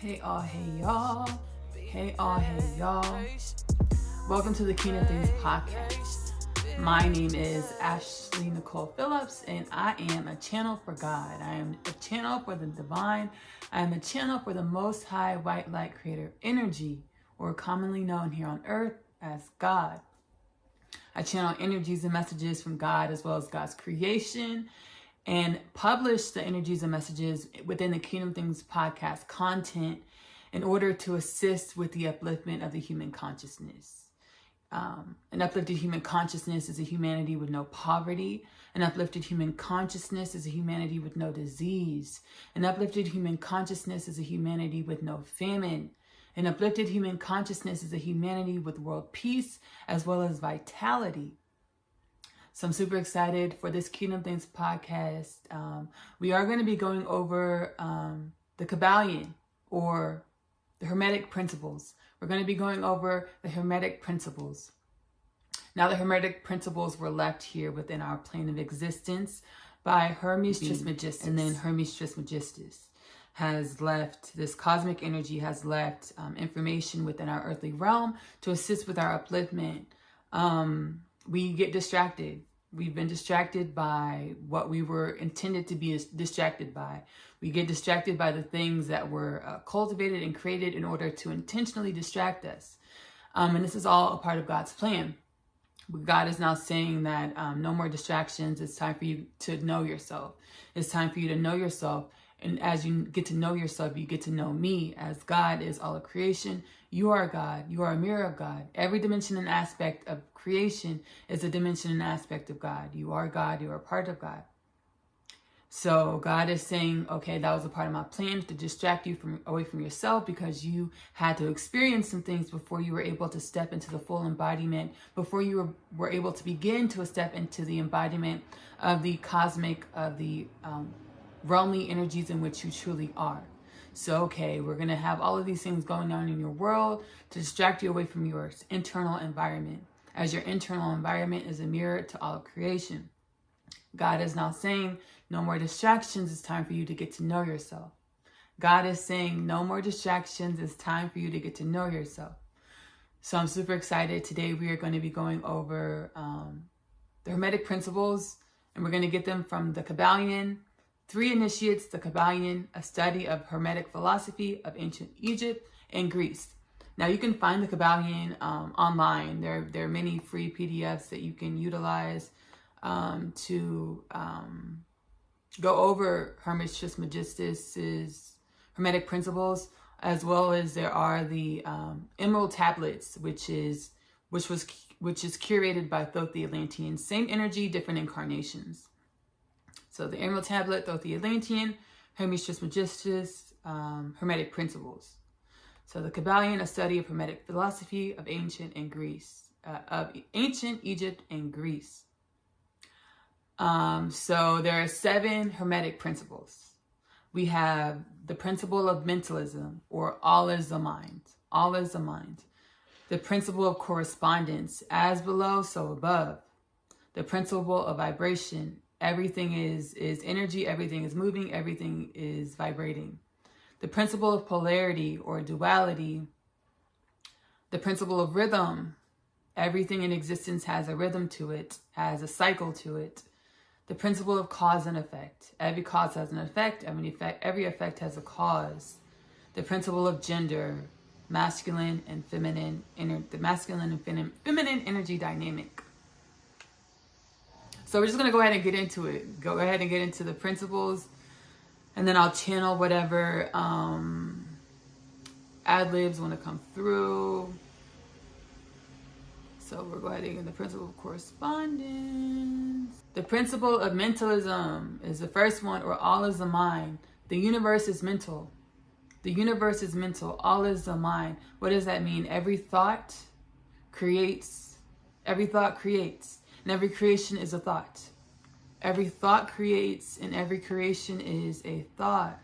Hey all, hey y'all. Hey all, hey y'all. Welcome to the Kingdom Things podcast. My name is Ashley Nicole Phillips, and I am a channel for God. I am a channel for the divine. I am a channel for the Most High White Light Creator Energy, or commonly known here on earth as God. I channel energies and messages from God as well as God's creation, and publish the energies and messages within the Kingdom Things podcast content in order to assist with the upliftment of the human consciousness. An uplifted human consciousness is a humanity with no poverty. An uplifted human consciousness is a humanity with no disease. An uplifted human consciousness is a humanity with no famine. An uplifted human consciousness is a humanity with world peace as well as vitality. So I'm super excited for this Kingdom Things podcast. We are going to be going over the Kabbalion, or the Hermetic principles. We're going to be going over the Hermetic principles. Now, the Hermetic principles were left here within our plane of existence by Hermes Trismegistus. And then Hermes Trismegistus has left, this cosmic energy has left information within our earthly realm to assist with our upliftment. We get distracted. We've been distracted by what we were intended to be distracted by. We get distracted by the things that were cultivated and created in order to intentionally distract us. And this is all a part of God's plan. God is now saying that no more distractions. It's time for you to know yourself. It's time for you to know yourself. And as you get to know yourself, you get to know me. As God is all of creation, you are God. You are a mirror of God. Every dimension and aspect of creation is a dimension and aspect of God. You are God. You are a part of God. So God is saying, okay, that was a part of my plan to distract you away from yourself, because you had to experience some things before you were able to step into the full embodiment, before you were able to begin to step into the embodiment of the cosmic, of the realmly energies in which you truly are. So, okay, we're going to have all of these things going on in your world to distract you away from your internal environment, as your internal environment is a mirror to all of creation. God is now saying, no more distractions. It's time for you to get to know yourself. God is saying, no more distractions. It's time for you to get to know yourself. So I'm super excited. Today we are going to be going over the Hermetic principles, and we're going to get them from the Kabbalion. 3 initiates, the Kabbalion, a study of Hermetic philosophy of ancient Egypt and Greece. Now you can find the Kabbalion online. There are many free PDFs that you can utilize to go over Hermes Trismegistus's Hermetic principles, as well as there are the Emerald Tablets, which is curated by Thoth the Atlantean. Same energy, different incarnations. So the Emerald Tablet, Thoth the Atlantean, Hermes Trismegistus, Hermetic principles. So the Kabbalion, a study of Hermetic philosophy of ancient Egypt and Greece. So there are 7 Hermetic principles. We have the principle of mentalism, or all is the mind. All is the mind. The principle of correspondence, as below, so above. The principle of vibration. Everything is energy, everything is moving, everything is vibrating. The principle of polarity or duality. The principle of rhythm. Everything in existence has a rhythm to it, has a cycle to it. The principle of cause and effect. Every cause has an effect, every effect has a cause. The principle of gender, masculine and feminine, the masculine and feminine energy dynamic. So we're just going to go ahead and get into it. Go ahead and get into the principles. And then I'll channel whatever ad-libs want to come through. So we'll go ahead and get the principle of correspondence. The principle of mentalism is the first one, or all is the mind. The universe is mental. The universe is mental. All is the mind. What does that mean? Every thought creates. Every thought creates. And every creation is a thought. Every thought creates, and every creation is a thought.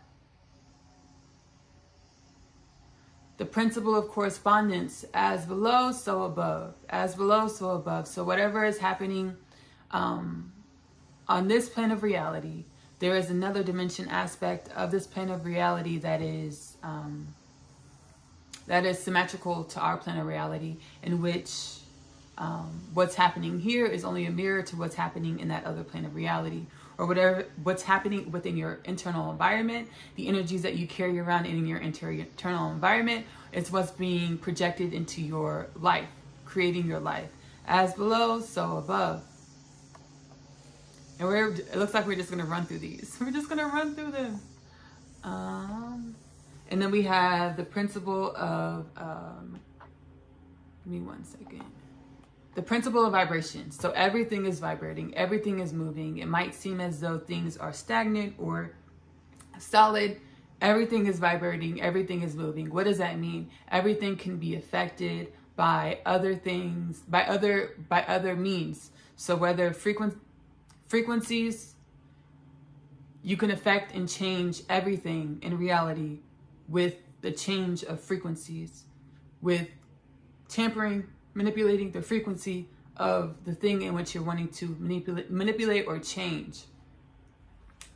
The principle of correspondence, as below, so above. As below, so above. So whatever is happening on this plane of reality, there is another dimension aspect of this plane of reality that is that is symmetrical to our plane of reality, in which what's happening here is only a mirror to what's happening in that other plane of reality, or what's happening within your internal environment. The energies that you carry around in your internal environment is what's being projected into your life, creating your life. As below, so above. And it looks like we're just going to run through these. We're just going to run through them. And then we have the principle of, give me one second. The principle of vibration. So everything is vibrating. Everything is moving. It might seem as though things are stagnant or solid. Everything is vibrating. Everything is moving. What does that mean? Everything can be affected by other things, by other means. So whether frequencies, you can affect and change everything in reality with the change of frequencies, with tampering, manipulating the frequency of the thing in which you're wanting to manipulate or change.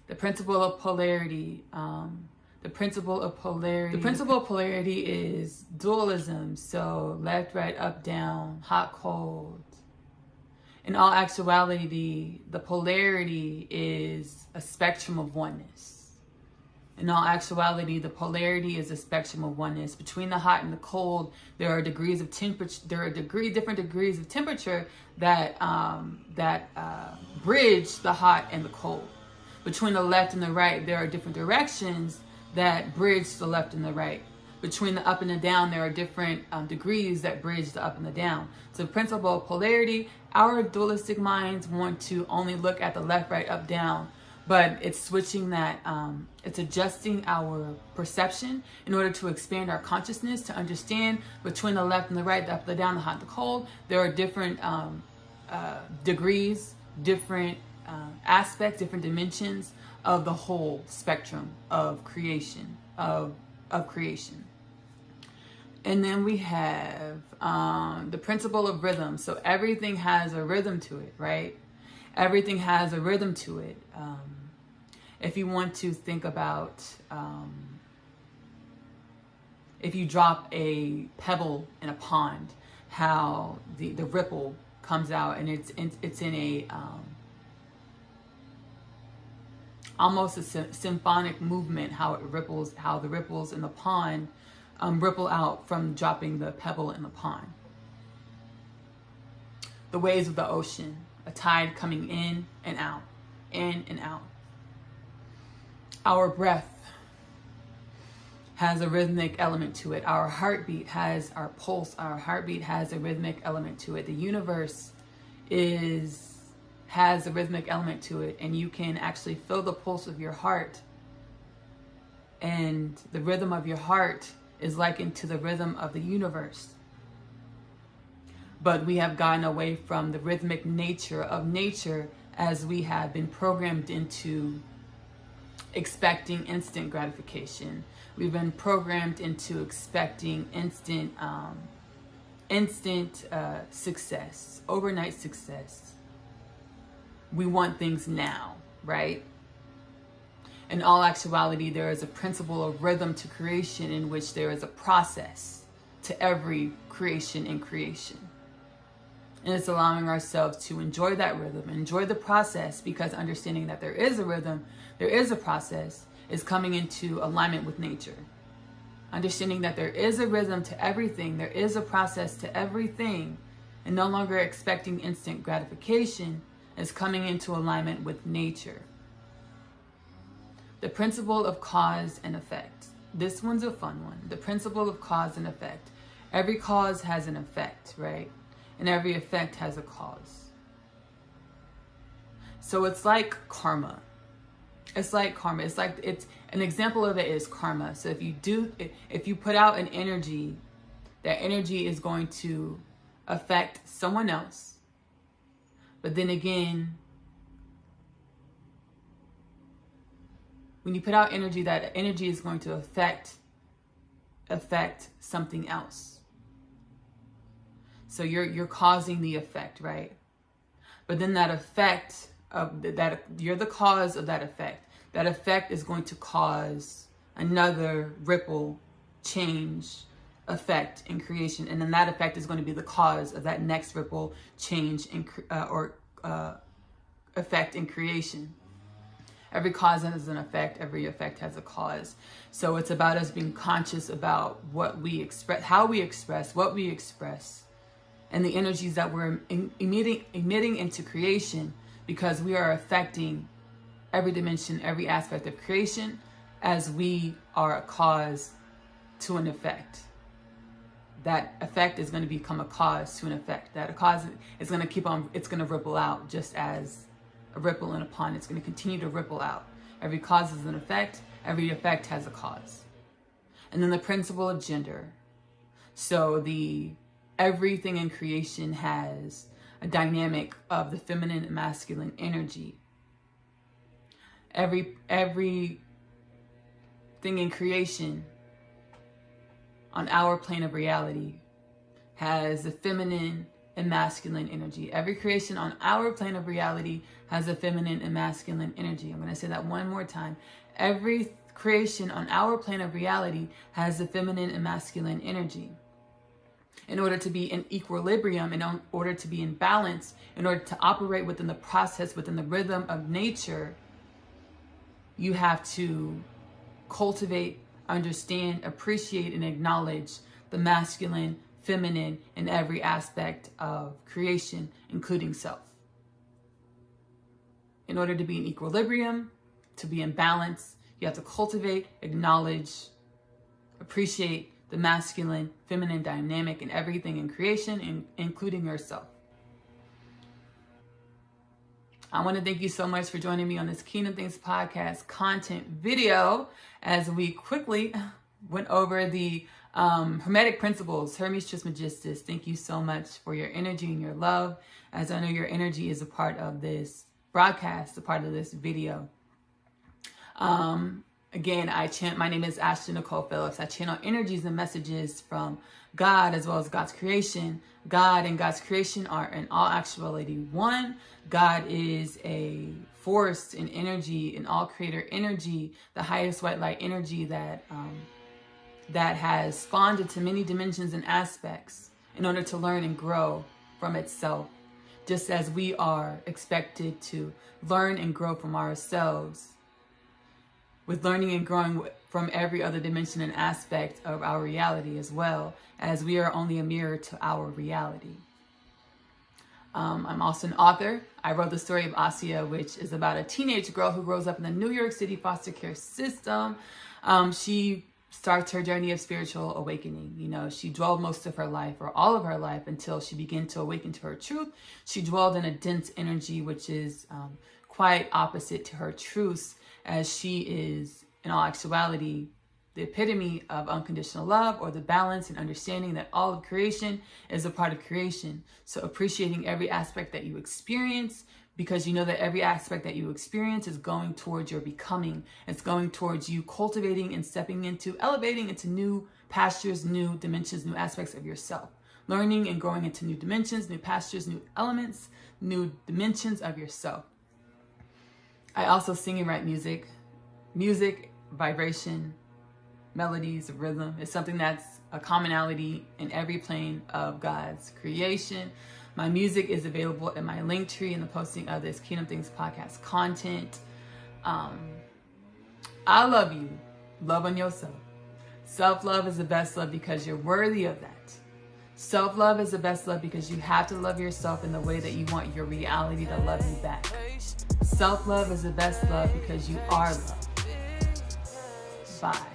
The principle of polarity. The principle of polarity is dualism. So left, right, up, down, hot, cold. In all actuality, the polarity is a spectrum of oneness. In all actuality, the polarity is a spectrum of oneness. Between the hot and the cold, there are degrees of temperature. There are different degrees of temperature that bridge the hot and the cold. Between the left and the right, there are different directions that bridge the left and the right. Between the up and the down, there are different degrees that bridge the up and the down. So the principle of polarity, our dualistic minds want to only look at the left, right, up, down. But it's switching that, it's adjusting our perception in order to expand our consciousness, to understand between the left and the right, the up, the down, the hot, the cold. There are different degrees, different aspects, different dimensions of the whole spectrum of creation, of creation. And then we have the principle of rhythm. So everything has a rhythm to it, right? Everything has a rhythm to it. If you want to think about, if you drop a pebble in a pond, how the ripple comes out, and it's in a almost a symphonic movement, how it ripples, how the ripples in the pond ripple out from dropping the pebble in the pond. The waves of the ocean, a tide coming in and out, in and out. Our breath has a rhythmic element to it. Our heartbeat has, our pulse, our heartbeat has a rhythmic element to it. The universe has a rhythmic element to it, and you can actually feel the pulse of your heart. And the rhythm of your heart is likened to the rhythm of the universe. But we have gotten away from the rhythmic nature of nature, as we have been programmed into expecting instant gratification. We've been programmed into expecting instant success, overnight success. We want things now, right? In all actuality, there is a principle of rhythm to creation, in which there is a process to every creation in creation. And it's allowing ourselves to enjoy that rhythm, enjoy the process, because understanding that there is a rhythm, there is a process, is coming into alignment with nature. Understanding that there is a rhythm to everything, there is a process to everything, and no longer expecting instant gratification is coming into alignment with nature. The principle of cause and effect. This one's a fun one. The principle of cause and effect. Every cause has an effect, right? And every effect has a cause. So it's like karma. It's like karma. It's like, it's an example of it is karma. So if you put out an energy, that energy is going to affect someone else. But then again, when you put out energy, that energy is going to affect something else. So you're causing the effect, right? But then that effect that you're the cause of that effect. That effect is going to cause another ripple change effect in creation, and then that effect is going to be the cause of that next ripple change in effect in creation. Every cause has an effect. Every effect has a cause. So it's about us being conscious about what we express, how we express, what we express, and the energies that we're emitting into creation, because we are affecting every dimension, every aspect of creation, as we are a cause to an effect. That effect is going to become a cause to an effect. That a cause is going to keep on, it's going to ripple out just as a ripple in a pond. It's going to continue to ripple out. Every cause is an effect. Every effect has a cause. And then the principle of gender. So everything in creation has a dynamic of the feminine and masculine energy. Every thing in creation on our plane of reality has the feminine and masculine energy. Every creation on our plane of reality has a feminine and masculine energy. I'm going to say that one more time. Every creation on our plane of reality has the feminine and masculine energy. In order to be in equilibrium, in order to be in balance, in order to operate within the process, within the rhythm of nature, you have to cultivate, understand, appreciate, and acknowledge the masculine, feminine in every aspect of creation, including self. In order to be in equilibrium, to be in balance, you have to cultivate, acknowledge, appreciate the masculine, feminine dynamic in everything in creation, including yourself. I want to thank you so much for joining me on this Kingdom Things podcast content video as we quickly went over the Hermetic principles, Hermes Trismegistus. Thank you so much for your energy and your love, as I know your energy is a part of this broadcast, a part of this video. Again, my name is Ashley Nicole Phillips. I channel energies and messages from God as well as God's creation. God and God's creation are in all actuality one. God is a force and energy, an all creator energy, the highest white light energy that has spawned into many dimensions and aspects in order to learn and grow from itself, just as we are expected to learn and grow from ourselves, with learning and growing from every other dimension and aspect of our reality, as well as we are only a mirror to our reality. I'm also an author. I wrote the story of Asia, which is about a teenage girl who grows up in the New York City foster care system. She starts her journey of spiritual awakening. You know, she dwelled most of her life, or all of her life, until she began to awaken to her truth. She dwelled in a dense energy, which is quite opposite to her truths, as she is, in all actuality, the epitome of unconditional love, or the balance and understanding that all of creation is a part of creation. So appreciating every aspect that you experience, because you know that every aspect that you experience is going towards your becoming. It's going towards you cultivating and stepping into, elevating into new pastures, new dimensions, new aspects of yourself. Learning and growing into new dimensions, new pastures, new elements, new dimensions of yourself. I also sing and write music. Music, vibration, melodies, rhythm is something that's a commonality in every plane of God's creation. My music is available in my link tree in the posting of this Kingdom Things podcast content. I love you. Love on yourself. Self-love is the best love because you're worthy of that. Self-love is the best love because you have to love yourself in the way that you want your reality to love you back. Self-love is the best love because you are love. Bye.